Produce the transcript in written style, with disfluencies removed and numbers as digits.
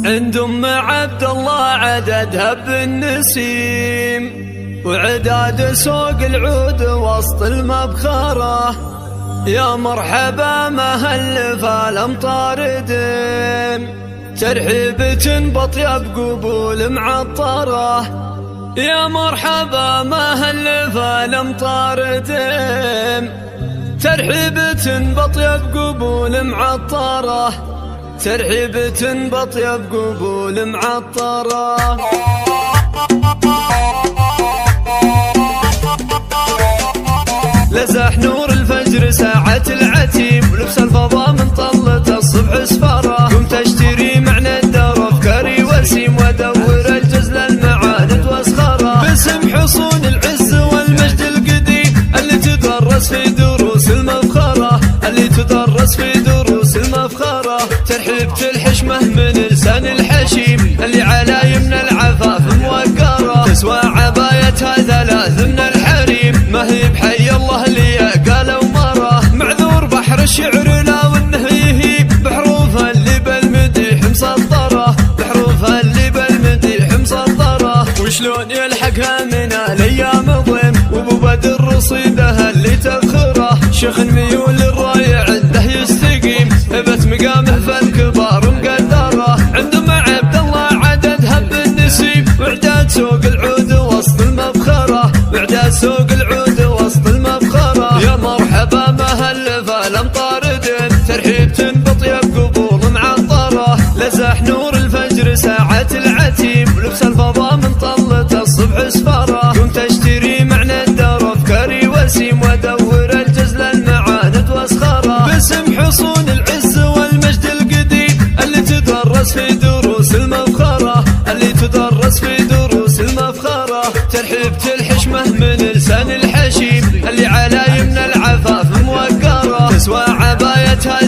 عند ام عبد الله عددها بالنسيم، وعداد سوق العود وسط المبخرة. يا مرحبا مهل فالامطار دم، ترحيبة بطيب قبول معطرة. يا مرحبا مهل فالامطار دم، ترحيبة بطيب قبول معطرة. ترحيبة بطيب قبول معطرة. لزح نور الفجر ساعة العتيم، ولبس الفضاء من طلة الصبح سفارة. قمت اشتري معنى الدار افكاري وسيم، وادور الجزل المعاند واسخرة. باسم حصون العز والمجد القديم اللي تدرس في دروس المفخرة. اللي تدرس في دروس المفخرة. ترحيبة الحشمة من لسان الحشيم اللي على يمن العفاف موقرة. تسوى عبايتها ثلاث من الحريم، ما هي بحي الله اللي قالوا مرة. معذور بحر الشعر لا وانه يهيب، بحروفها اللي بالمديح مسطرة. بحروفها اللي بالمديح مسطرة. وشلون يلحقها من الايام ضيم، وابو بدر رصيدها اللي تفخره. شيخ ميول الرايع عنده يستقيم، ثبت مقامه فالكبار مقدره. عند ام عبد الله عددها بالنسيم، واعداد سوق العود وسط المبخره. واعداد سوق العود وسط المبخره. يا مرحبا مهل فالامطار دم، ترحيبة بطيب قبول معطره. لزح نور الفجر ساعة العتيم، ولبس الفضاء من طلة الصبح سفاره. قمت اشتري معنى الدار افكاري وسيم، وادور الجزل المعاند واسخره. باسم حصون العز والمجد القديم اللي تدرس في دروس المفخرة. اللي تدرس في دروس المفخرة. ترحيبة الحشمة من لسان الحشيم اللي على يمن العفاف موقرة. تسوى عبايتها